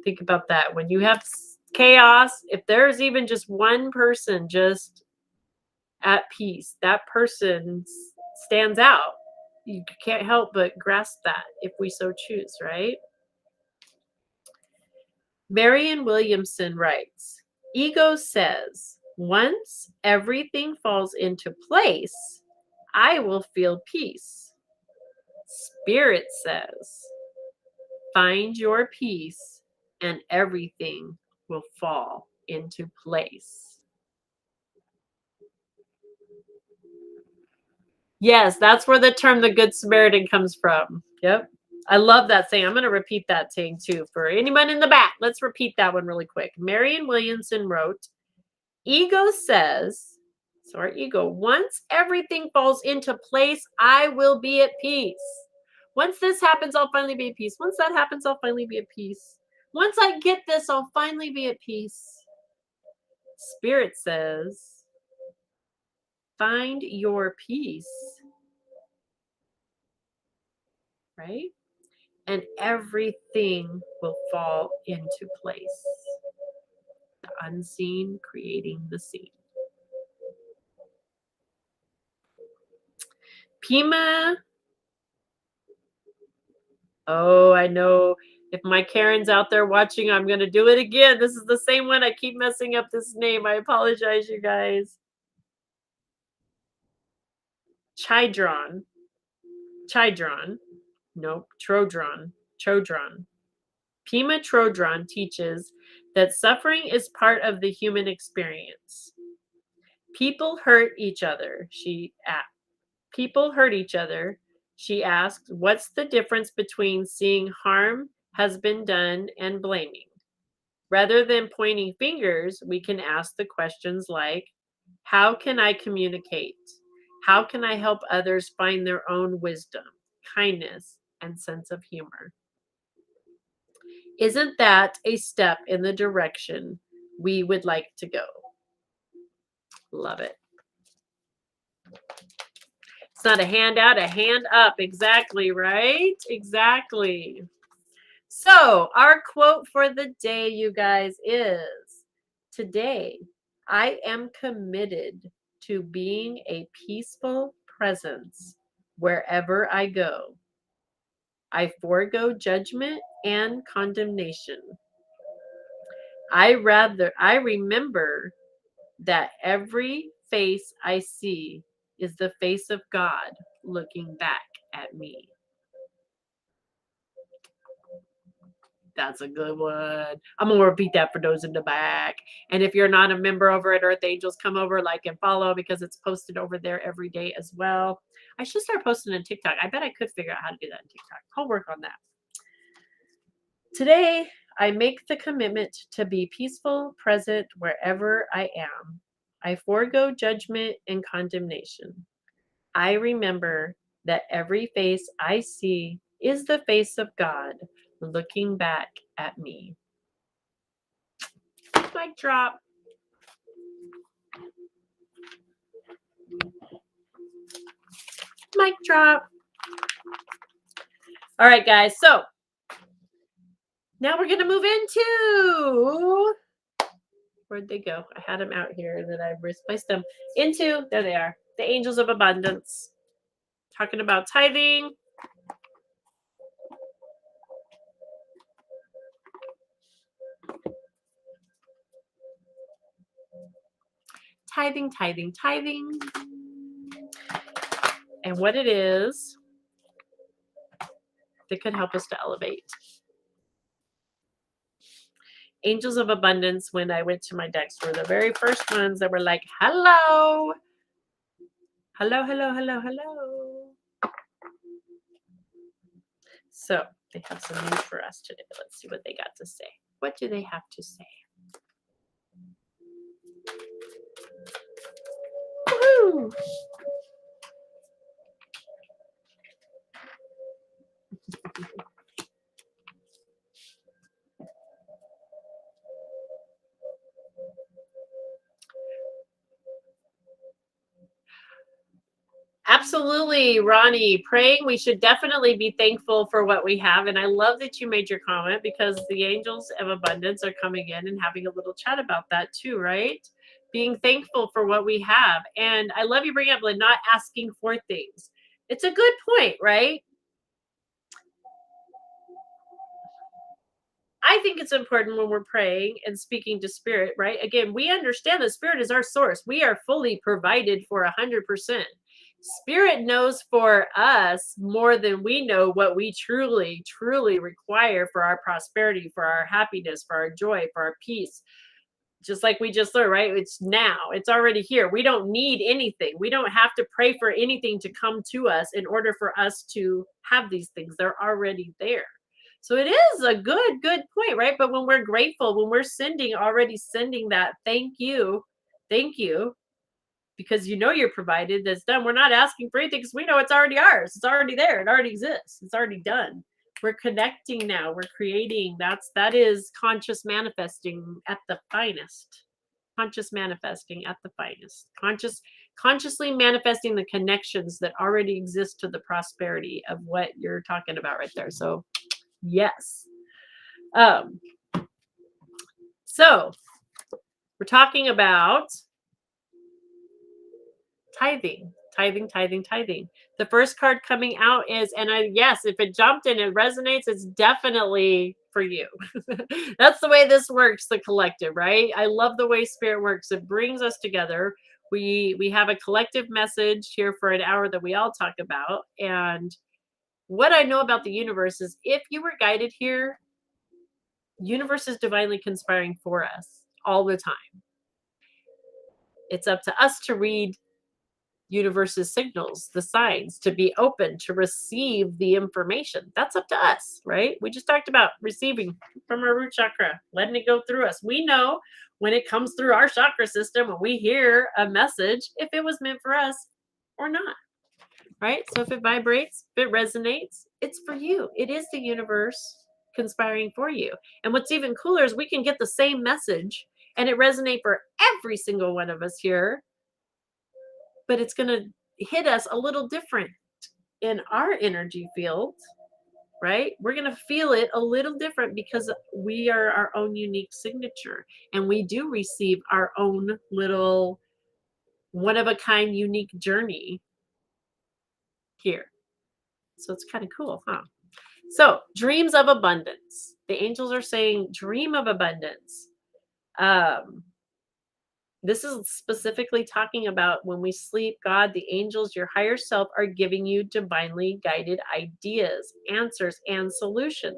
Think about that. When you have chaos, if there's even just one person just at peace, that person stands out. You can't help but grasp that if we so choose, right? Marianne Williamson writes, ego says, once everything falls into place, I will feel peace. Spirit says, find your peace and everything will fall into place. Yes, that's where the term the Good Samaritan comes from. Yep. I love that saying. I'm going to repeat that saying too for anyone in the back. Let's repeat that one really quick. Marianne Williamson wrote, ego says, so our ego, once everything falls into place, I will be at peace. Once this happens, I'll finally be at peace. Once that happens, I'll finally be at peace. Once I get this, I'll finally be at peace. Spirit says, find your peace. Right? And everything will fall into place. The unseen creating the seen. Pima. Oh, I know. If my Karen's out there watching, I'm going to do it again. This is the same one. I keep messing up this name. I apologize, you guys. Chidron. Nope. Chodron. Pima Chodron teaches that suffering is part of the human experience. People hurt each other, she asked, what's the difference between seeing harm has been done and blaming? Rather than pointing fingers, we can ask the questions like, how can I communicate? How can I help others find their own wisdom, kindness, and sense of humor? Isn't that a step in the direction we would like to go? Love it. It's not a handout, a hand up. Exactly, right? Exactly. So, our quote for the day, you guys, is today, I am committed to being a peaceful presence wherever I go. I forego judgment and condemnation. I remember that every face I see is the face of God looking back at me. That's a good one. I'm going to repeat that for those in the back. And if you're not a member over at Earth Angels, come over, like, and follow because it's posted over there every day as well. I should start posting on TikTok. I bet I could figure out how to do that on TikTok. I'll work on that. Today, I make the commitment to be peaceful, present wherever I am. I forego judgment and condemnation. I remember that every face I see is the face of God looking back at me. Mic drop. Mic drop. All right, guys. So now we're going to move into Where'd they go? I had them out here and then I misplaced them into, there they are, the angels of abundance. Talking about tithing. Tithing, tithing, tithing. And what it is that could help us to elevate. Angels of abundance, when I went to my decks, were the very first ones that were like, hello. Hello, hello, hello, hello. So they have some news for us today. Let's see what they got to say. What do they have to say? Woo! Absolutely, Ronnie. Praying, we should definitely be thankful for what we have. And I love that you made your comment because the angels of abundance are coming in and having a little chat about that too, right? Being thankful for what we have. And I love you bringing up like not asking for things. It's a good point, right? I think it's important when we're praying and speaking to spirit, right? Again, we understand that spirit is our source. We are fully provided for 100%. Spirit knows for us more than we know what we truly, truly require for our prosperity, for our happiness, for our joy, for our peace. Just like we just learned, right? It's now, it's already here. We don't need anything. We don't have to pray for anything to come to us in order for us to have these things. They're already there. So it is a good point, right? But when we're grateful, when we're already sending that thank you, because you know you're provided, that's done. We're not asking for anything because we know it's already ours. It's already there. It already exists. It's already done. We're connecting now. We're creating. That is conscious manifesting at the finest. Conscious manifesting at the finest. Consciously manifesting the connections that already exist to the prosperity of what you're talking about right there. So yes. So we're talking about tithing. The first card coming out is, and yes, if it jumped and it resonates, it's definitely for you. That's the way this works, the collective, right? I love the way spirit works. It brings us together. We have a collective message here for an hour that we all talk about. And what I know about the universe is if you were guided here, universe is divinely conspiring for us all the time. It's up to us to read universe's signals, the signs, to be open to receive the information. That's up to us, right? We just talked about receiving from our root chakra, letting it go through us. We know when it comes through our chakra system, when we hear a message, if it was meant for us or not, right? So if it vibrates, if it resonates, it's for you. It is the universe conspiring for you. And what's even cooler is we can get the same message and it resonate for every single one of us here, but it's going to hit us a little different in our energy field, right? We're going to feel it a little different because we are our own unique signature and we do receive our own little one of a kind unique journey here. So it's kind of cool, huh? So dreams of abundance. The angels are saying dream of abundance. This is specifically talking about when we sleep, God, the angels, your higher self are giving you divinely guided ideas, answers, and solutions.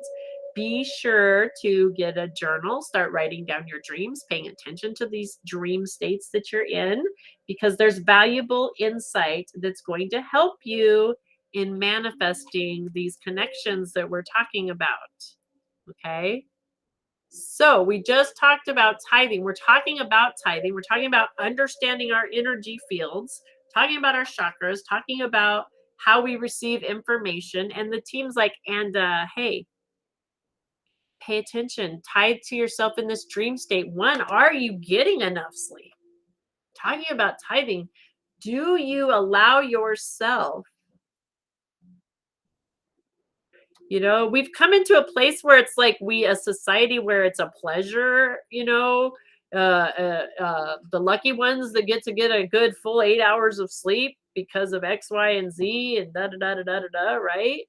Be sure to get a journal, start writing down your dreams, paying attention to these dream states that you're in, because there's valuable insight that's going to help you in manifesting these connections that we're talking about. Okay. So we just talked about tithing. We're talking about tithing. We're talking about understanding our energy fields, talking about our chakras, talking about how we receive information. And the team's like, and hey, pay attention. Tithe to yourself in this dream state. One, are you getting enough sleep? Talking about tithing, do you allow yourself? You know, we've come into a place where it's like a society where it's a pleasure, The lucky ones that get to get a good full 8 hours of sleep because of X, Y, and Z and da da da da da da da, right?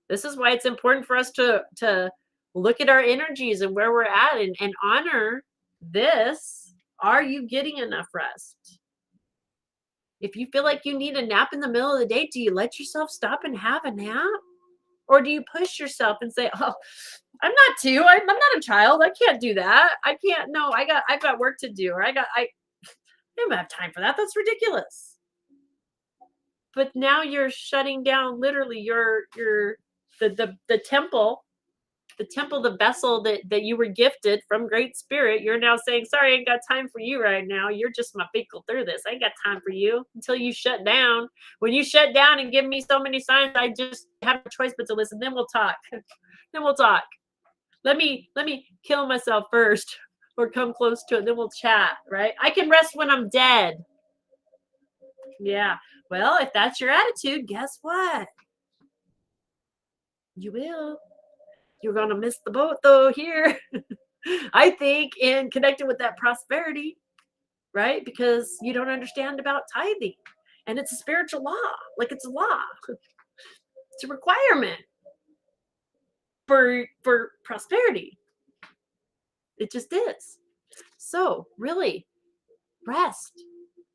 This is why it's important for us to look at our energies and where we're at and honor this. Are you getting enough rest? If you feel like you need a nap in the middle of the day, do you let yourself stop and have a nap? Or do you push yourself and say, "Oh, I'm not two. I'm not a child. I can't do that. I can't. No, I've got work to do, or I don't have time for that. That's ridiculous." But now you're shutting down literally your the temple, the vessel that you were gifted from Great Spirit. You're now saying, "Sorry, I ain't got time for you right now. You're just my fecal through this. I ain't got time for you until you shut down. When you shut down and give me so many signs, I just have a choice but to listen. Then we'll talk. Then we'll talk. Let me kill myself first, or come close to it. Then we'll chat. Right? I can rest when I'm dead." Yeah. Well, if that's your attitude, guess what? You will. You're gonna miss the boat though here. I think in connecting with that prosperity, right? Because you don't understand about tithing. And it's a spiritual law. Like it's a law. It's a requirement for prosperity. It just is. So really rest.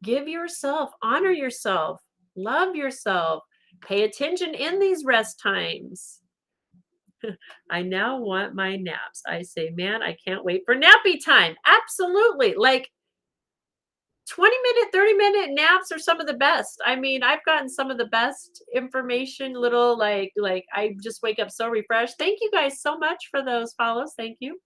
Give yourself, honor yourself, love yourself, pay attention in these rest times. I now want my naps. I say, man, I can't wait for nappy time. Absolutely. Like 20-minute, 30-minute naps are some of the best. I mean, I've gotten some of the best information, little like I just wake up so refreshed. Thank you guys so much for those follows. Thank you.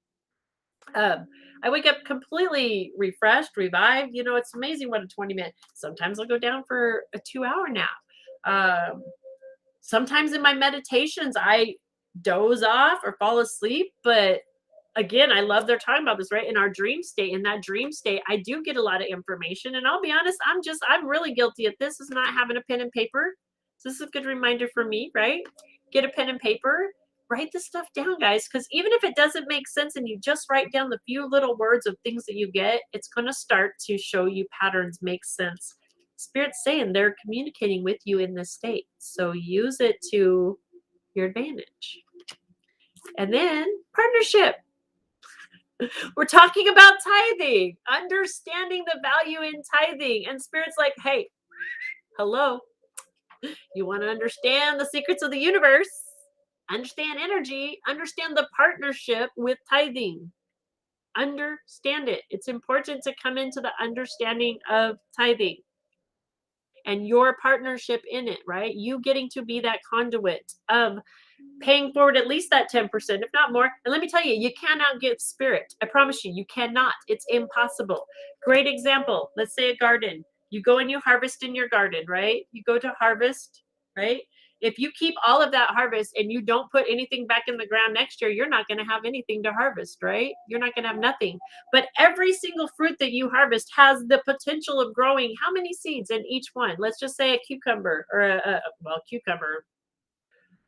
I wake up completely refreshed, revived. You know, it's amazing what a 20-minute. Sometimes I'll go down for a 2-hour nap. Um, Sometimes in my meditations, I doze off or fall asleep, but again, I love they're talking about this, right? In our dream state, in that dream state, I do get a lot of information. And I'll be honest, I'm really guilty at this, is not having a pen and paper. So this is a good reminder for me, right? Get a pen and paper, write this stuff down, guys. Because even if it doesn't make sense and you just write down the few little words of things that you get, it's going to start to show you patterns make sense. Spirit's saying they're communicating with you in this state. So use it to your advantage. And then partnership. We're talking about tithing, understanding the value in tithing. And Spirit's like, hey, hello. You want to understand the secrets of the universe, understand energy, understand the partnership with tithing. Understand it. It's important to come into the understanding of tithing and your partnership in it, right? You getting to be that conduit of paying forward at least that 10%, if not more. And let me tell you, you cannot give spirit. I promise you, you cannot. It's impossible. Great example. Let's say a garden. You go and you harvest in your garden, right? You go to harvest, right? If you keep all of that harvest and you don't put anything back in the ground next year, you're not going to have anything to harvest, right? You're not going to have nothing. But every single fruit that you harvest has the potential of growing how many seeds in each one? Let's just say a cucumber or cucumber.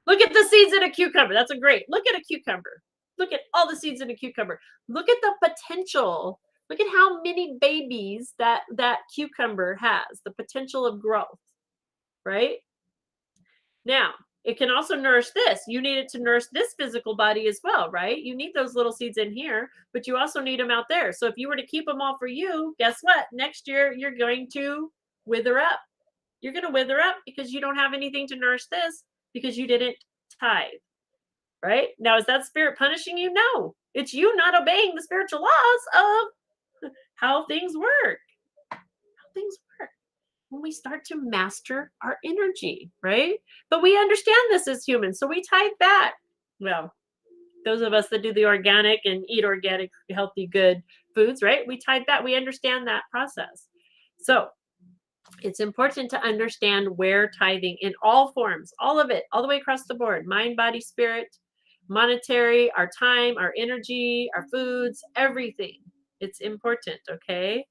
Look at the seeds in a cucumber. That's a great. Look at a cucumber. Look at all the seeds in a cucumber. Look at the potential. Look at how many babies that cucumber has, the potential of growth, right? Now, it can also nourish this. You need it to nourish this physical body as well, right? You need those little seeds in here, but you also need them out there. So if you were to keep them all for you, guess what? Next year, you're going to wither up. You're going to wither up because you don't have anything to nourish this because you didn't tithe, right? Now, is that spirit punishing you? No, it's you not obeying the spiritual laws of how things work. How things work when we start to master our energy, right? But we understand this as humans, so we tithe back. Well, those of us that do the organic and eat organic, healthy, good foods, right? We tithe back. We understand that process. So it's important to understand where tithing in all forms, all of it, all the way across the board, mind, body, spirit, monetary, our time, our energy, our foods, everything. It's important, okay?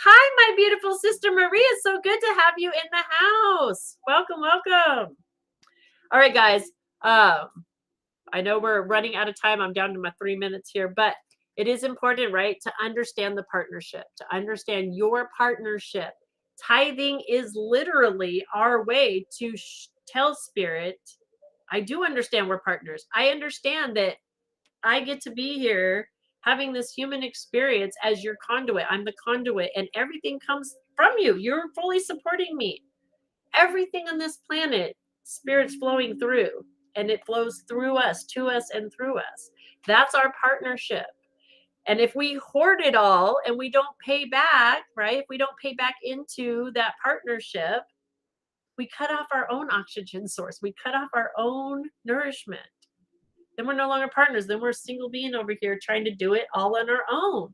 Hi, my beautiful sister Maria. So good to have you in the house. Welcome, welcome. All right, guys. I know we're running out of time. I'm down to my 3 minutes here, but It is important, right, to understand the partnership, to understand your partnership. Tithing is literally our way to tell spirit, I do understand we're partners. I understand that I get to be here having this human experience as your conduit. I'm the conduit, and everything comes from you. You're fully supporting me. Everything on this planet, spirit's flowing through, and it flows through us, to us, and through us. That's our partnership. And if we hoard it all and we don't pay back, right? If we don't pay back into that partnership, we cut off our own oxygen source. We cut off our own nourishment. Then we're no longer partners. Then we're a single being over here trying to do it all on our own.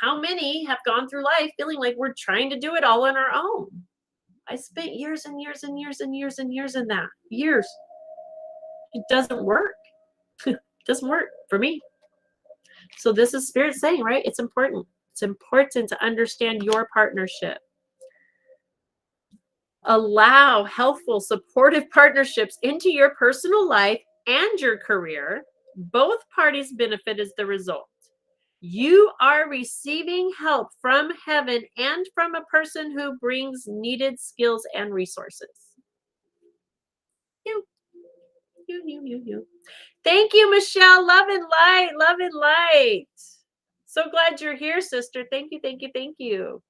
How many have gone through life feeling like we're trying to do it all on our own? I spent years and years and years and years and years in that. Years. It doesn't work. It doesn't work for me. So this is spirit saying, right? It's important. It's important to understand your partnership. Allow healthful, supportive partnerships into your personal life and your career. Both parties benefit as the result. You are receiving help from heaven and from a person who brings needed skills and resources. You. Thank you, Michelle. Love and light. Love and light. So glad you're here, sister. Thank you, thank you, thank you.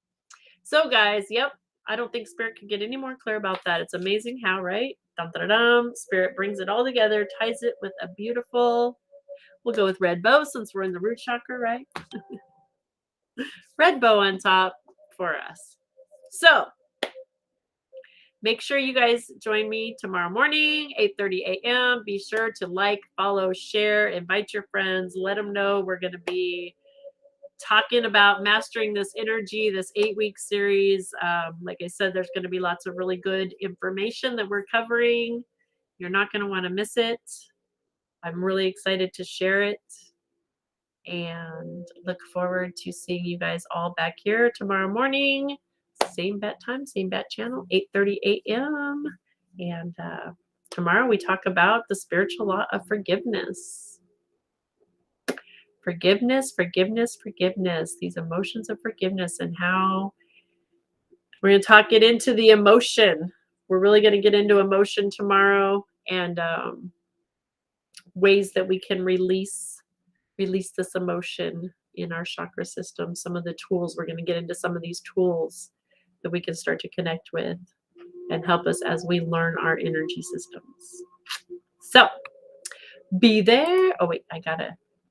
So, guys, yep, I don't think spirit could get any more clear about that. It's amazing how, right? Dum, da, da, dum. Spirit brings it all together, ties it with a beautiful, we'll go with red bow since we're in the root chakra, right? Red bow on top for us. So, make sure you guys join me tomorrow morning, 8:30 a.m. Be sure to like, follow, share, invite your friends, let them know we're going to be talking about mastering this energy, this 8-week series. Like I said, there's going to be lots of really good information that we're covering. You're not going to want to miss it. I'm really excited to share it and look forward to seeing you guys all back here tomorrow morning. Same bat time, same bat channel, 8:30 a.m. And tomorrow we talk about the spiritual law of forgiveness. Forgiveness, forgiveness, forgiveness. These emotions of forgiveness and how we're going to get into the emotion. We're really going to get into emotion tomorrow and ways that we can release this emotion in our chakra system. Some of the tools, we're going to get into some of these tools that we can start to connect with and help us as we learn our energy systems. So be there. Oh, wait,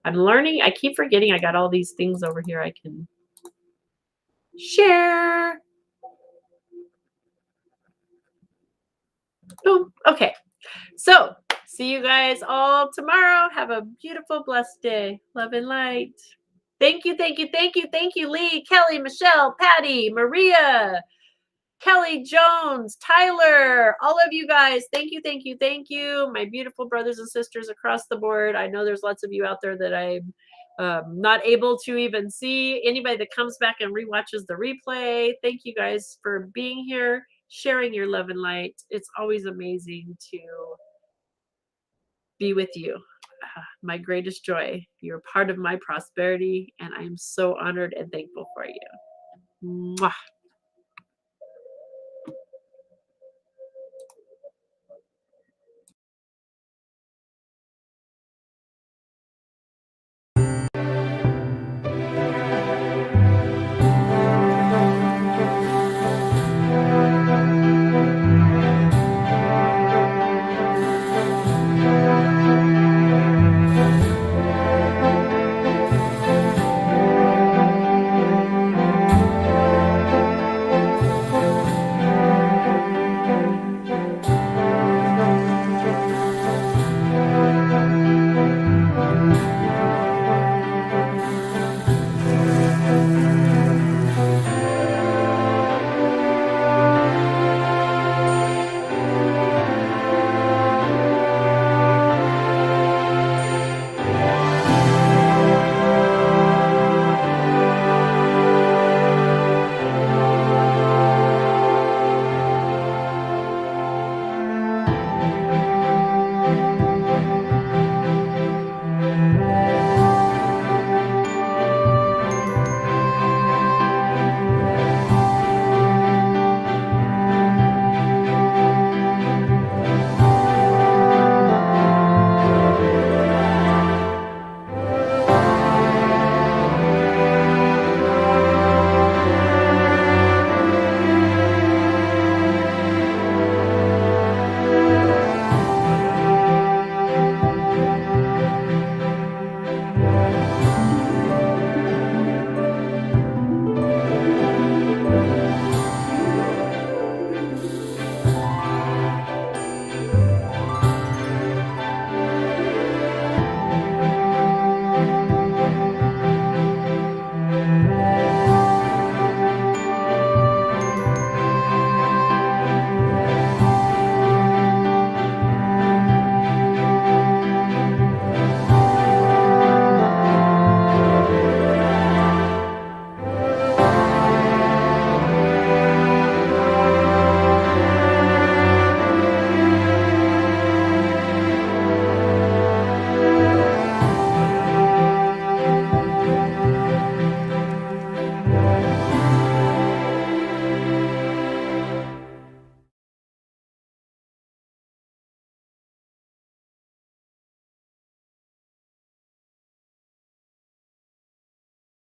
I'm learning. I keep forgetting I got all these things over here I can share. Boom. Okay. So see you guys all tomorrow. Have a beautiful, blessed day. Love and light. Thank you, thank you, thank you, thank you, Lee, Kelly, Michelle, Patty, Maria, Kelly Jones, Tyler, all of you guys. Thank you, thank you, thank you. My beautiful brothers and sisters across the board. I know there's lots of you out there that I'm not able to even see. Anybody that comes back and rewatches the replay, thank you guys for being here, sharing your love and light. It's always amazing to be with you. My greatest joy. You're part of my prosperity, and I am so honored and thankful for you. Mwah.